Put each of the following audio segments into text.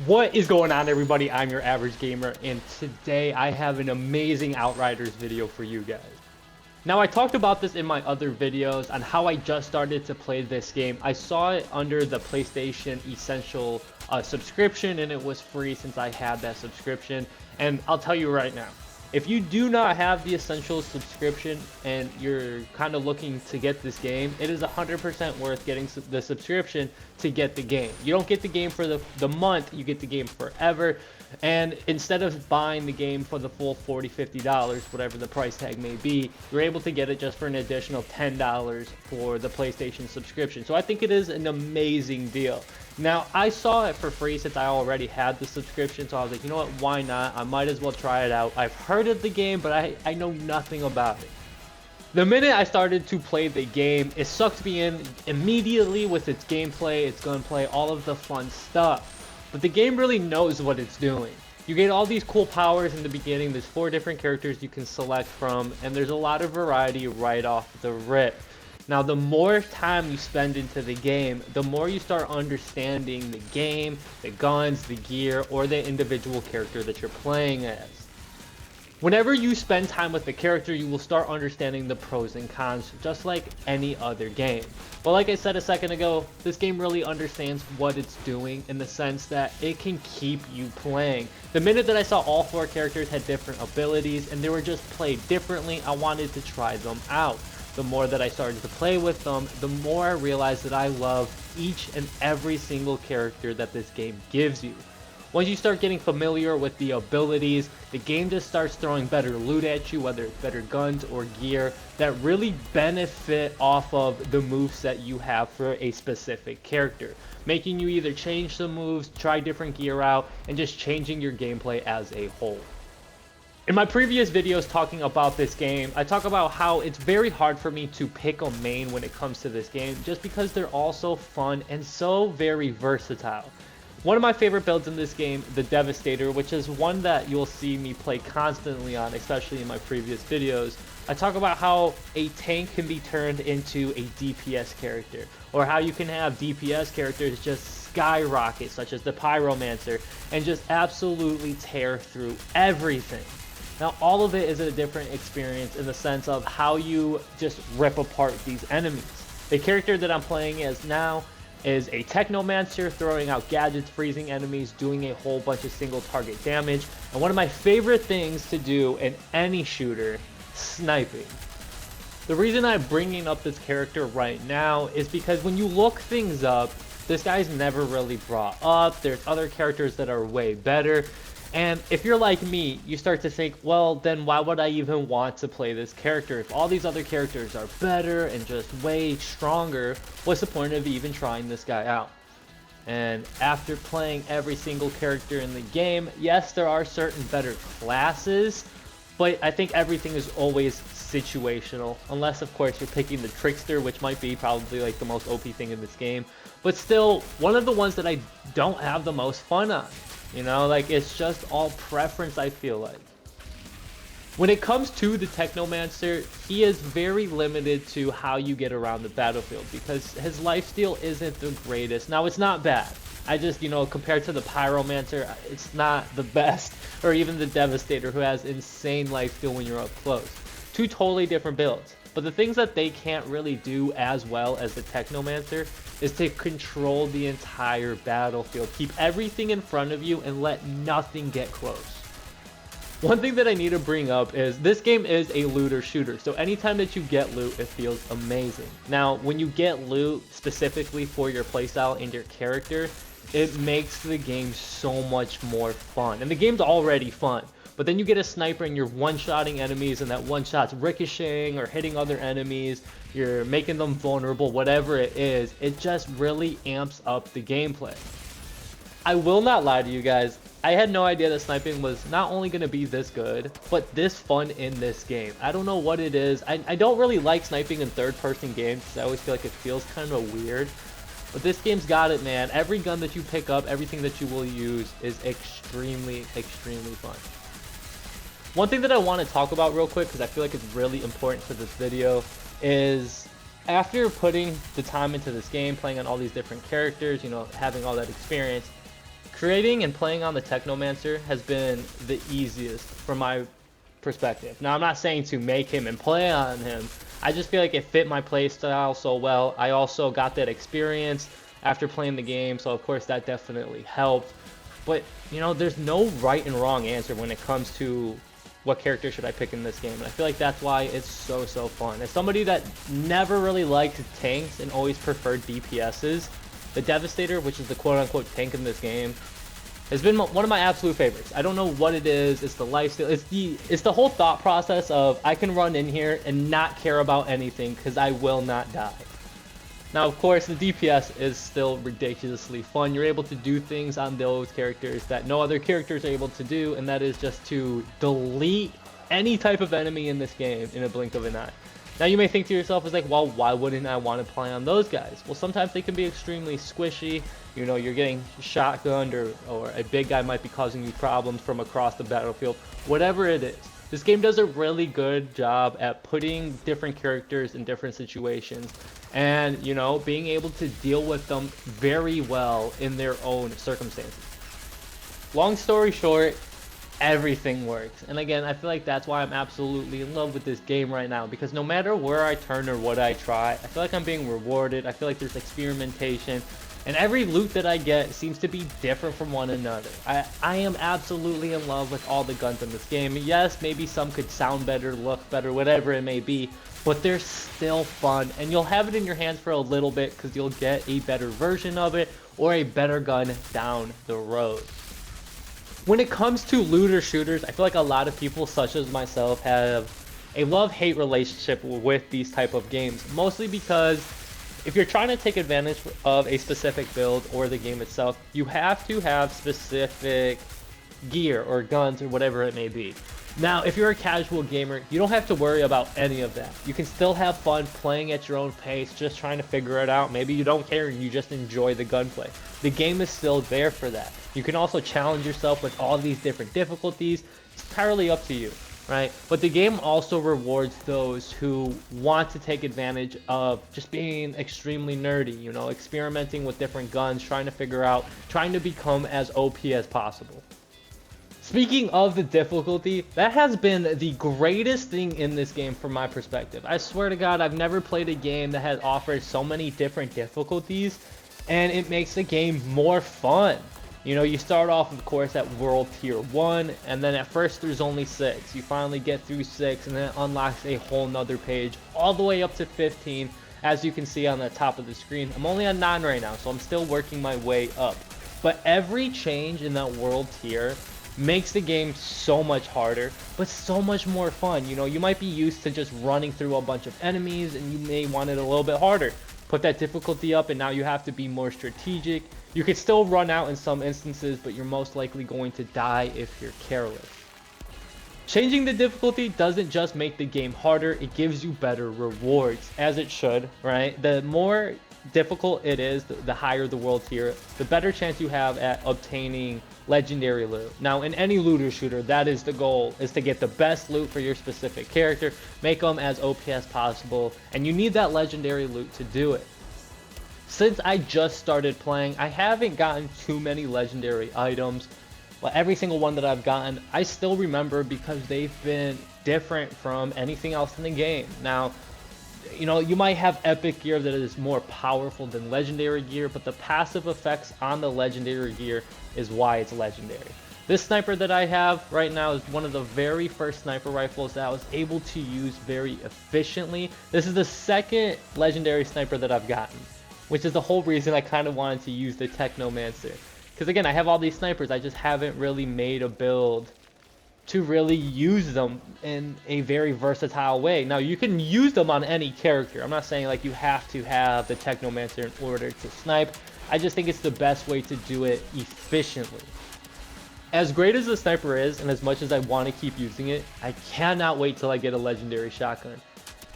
What is going on, everybody? I'm your average gamer, and today I have an amazing Outriders video for you guys. Now, I talked about this in my other videos on how I just started to play this game. I saw it under the PlayStation Essential subscription, and it was free since I had that subscription. And I'll tell you right now, if you do not have the Essential subscription and you're kind of looking to get this game, it is 100% worth getting the subscription to get the game. You don't get the game for the month, you get the game forever. And instead of buying the game for the full $40, $50, whatever the price tag may be, you're able to get it just for an additional $10 for the PlayStation subscription. So I think it is an amazing deal. Now, I saw it for free since I already had the subscription, so I was like, you know what, why not? I might as well try it out. I've heard of the game, but I know nothing about it. The minute I started to play the game, it sucked me in immediately with its gameplay, its gunplay, all of the fun stuff. But the game really knows what it's doing. You get all these cool powers in the beginning. There's 4 different characters you can select from, and there's a lot of variety right off the rip. Now, the more time you spend into the game, the more you start understanding the game, the guns, the gear, or the individual character that you're playing as. Whenever you spend time with the character, you will start understanding the pros and cons, just like any other game. But like I said a second ago, this game really understands what it's doing in the sense that it can keep you playing. The minute that I saw all 4 characters had different abilities and they were just played differently, I wanted to try them out. The more that I started to play with them, the more I realized that I love each and every single character that this game gives you. Once you start getting familiar with the abilities, the game just starts throwing better loot at you, whether it's better guns or gear, that really benefit off of the moveset you have for a specific character, making you either change some moves, try different gear out, and just changing your gameplay as a whole. In my previous videos talking about this game, I talk about how it's very hard for me to pick a main when it comes to this game, just because they're all so fun and so very versatile. One of my favorite builds in this game, the Devastator, which is one that you'll see me play constantly on, especially in my previous videos. I talk about how a tank can be turned into a DPS character, or how you can have DPS characters just skyrocket, such as the Pyromancer, and just absolutely tear through everything. Now, all of it is a different experience in the sense of how you just rip apart these enemies. The character that I'm playing as now is a Technomancer, throwing out gadgets, freezing enemies, doing a whole bunch of single target damage, and one of my favorite things to do in any shooter, sniping. The reason I'm bringing up this character right now is because when you look things up, this guy's never really brought up. There's other characters that are way better. And if you're like me, you start to think, well, then why would I even want to play this character? If all these other characters are better and just way stronger, what's the point of even trying this guy out? And after playing every single character in the game, yes, there are certain better classes, but I think everything is always situational. Unless, of course, you're picking the Trickster, which might be probably like the most OP thing in this game. But still, one of the ones that I don't have the most fun on. You know, like, it's just all preference, I feel like. When it comes to the Technomancer, he is very limited to how you get around the battlefield because his lifesteal isn't the greatest. Now, it's not bad. I just, you know, compared to the Pyromancer, it's not the best. Or even the Devastator, who has insane lifesteal when you're up close. 2 totally different builds. But the things that they can't really do as well as the Technomancer is to control the entire battlefield. Keep everything in front of you and let nothing get close. One thing that I need to bring up is this game is a looter shooter. So anytime that you get loot, it feels amazing. Now, when you get loot specifically for your playstyle and your character, it makes the game so much more fun. And the game's already fun. But then you get a sniper and you're one-shotting enemies, and that one-shot's ricocheting or hitting other enemies. You're making them vulnerable, whatever it is. It just really amps up the gameplay. I will not lie to you guys. I had no idea that sniping was not only going to be this good, but this fun in this game. I don't know what it is. I don't really like sniping in third-person games because I always feel like it feels kind of weird. But this game's got it, man. Every gun that you pick up, everything that you will use is extremely, extremely fun. One thing that I want to talk about real quick, because I feel like it's really important for this video, is after putting the time into this game, playing on all these different characters, you know, having all that experience, Creating and playing on the Technomancer has been the easiest from my perspective. Now, I'm not saying to make him and play on him. I just feel like it fit my playstyle so well. I also got that experience after playing the game, so of course that definitely helped. But, you know, there's no right and wrong answer when it comes to what character should I pick in this game. And I feel like that's why it's so fun. As somebody that never really liked tanks and always preferred DPSs, the Devastator, which is the quote-unquote tank in this game, has been one of my absolute favorites. I don't know what it is. It's the lifestyle. It's the whole thought process of I can run in here and not care about anything because I will not die. Now, of course, the DPS is still ridiculously fun. You're able to do things on those characters that no other characters are able to do, and that is just to delete any type of enemy in this game in a blink of an eye. Now, you may think to yourself, is like, well, why wouldn't I want to play on those guys? Well, sometimes they can be extremely squishy. You know, you're getting shotgunned, or a big guy might be causing you problems from across the battlefield. Whatever it is. This game does a really good job at putting different characters in different situations and, you know, being able to deal with them very well in their own circumstances. Long story short, everything works. And again, I feel like that's why I'm absolutely in love with this game right now, because no matter where I turn or what I try, I feel like I'm being rewarded. I feel like there's experimentation. And every loot that I get seems to be different from one another. I am absolutely in love with all the guns in this game. Yes, maybe some could sound better, look better, whatever it may be, but they're still fun. And you'll have it in your hands for a little bit because you'll get a better version of it or a better gun down the road. When it comes to looter shooters, I feel like a lot of people, such as myself, have a love-hate relationship with these type of games. Mostly because if you're trying to take advantage of a specific build or the game itself, you have to have specific gear or guns or whatever it may be. Now, if you're a casual gamer, you don't have to worry about any of that. You can still have fun playing at your own pace, just trying to figure it out. Maybe you don't care and you just enjoy the gunplay. The game is still there for that. You can also challenge yourself with all these different difficulties. It's entirely up to you. Right? But the game also rewards those who want to take advantage of just being extremely nerdy, you know, experimenting with different guns, trying to become as OP as possible. Speaking of the difficulty, that has been the greatest thing in this game from my perspective. I swear to God, I've never played a game that has offered so many different difficulties, and it makes the game more fun. You know, you start off, of course, at World Tier 1, and then at first there's only 6. You finally get through 6, and then it unlocks a whole nother page, all the way up to 15, as you can see on the top of the screen. I'm only on 9 right now, so I'm still working my way up. But every change in that World Tier makes the game so much harder, but so much more fun. You know, you might be used to just running through a bunch of enemies, and you may want it a little bit harder. Put that difficulty up, and now you have to be more strategic. You could still run out in some instances, but you're most likely going to die if you're careless. Changing the difficulty doesn't just make the game harder, it gives you better rewards, as it should, right? The more difficult it is, the higher the world tier, the better chance you have at obtaining legendary loot. Now, in any looter shooter, that is the goal, is to get the best loot for your specific character, make them as OP as possible, and you need that legendary loot to do it. Since I just started playing, I haven't gotten too many legendary items. Well, every single one that I've gotten, I still remember because they've been different from anything else in the game. Now, you know, you might have epic gear that is more powerful than legendary gear, but the passive effects on the legendary gear is why it's legendary. This sniper that I have right now is one of the very first sniper rifles that I was able to use very efficiently. This is the second legendary sniper that I've gotten, which is the whole reason I kind of wanted to use the Technomancer. Because again, I have all these snipers, I just haven't really made a build to really use them in a very versatile way. Now, you can use them on any character. I'm not saying like you have to have the Technomancer in order to snipe. I just think it's the best way to do it efficiently. As great as the sniper is, and as much as I want to keep using it, I cannot wait till I get a legendary shotgun.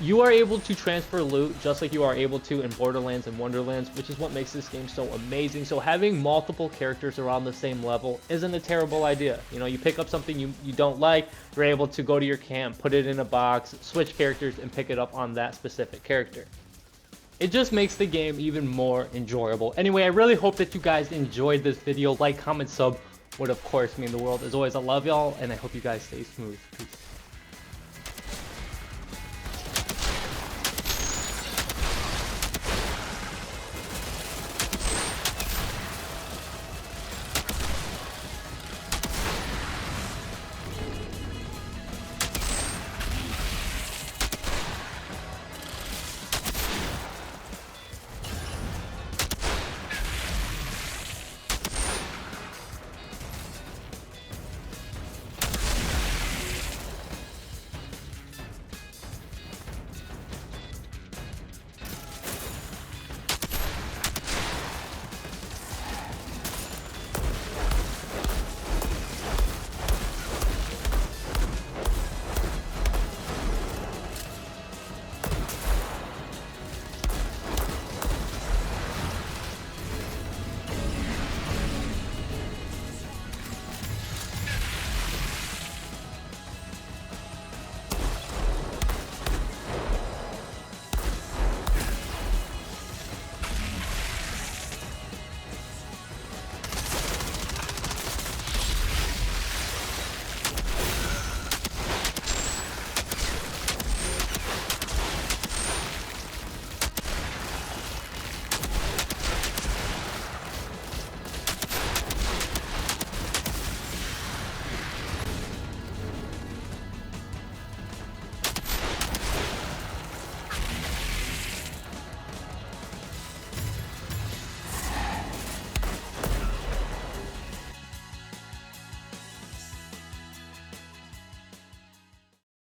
You are able to transfer loot just like you are able to in Borderlands and Wonderlands, which is what makes this game so amazing. So having multiple characters around the same level isn't a terrible idea. You know, you pick up something you don't like, you're able to go to your camp, put it in a box, switch characters, and pick it up on that specific character. It just makes the game even more enjoyable. Anyway, I really hope that you guys enjoyed this video. Like, comment, sub would of course mean the world. As always, I love y'all, and I hope you guys stay smooth. Peace.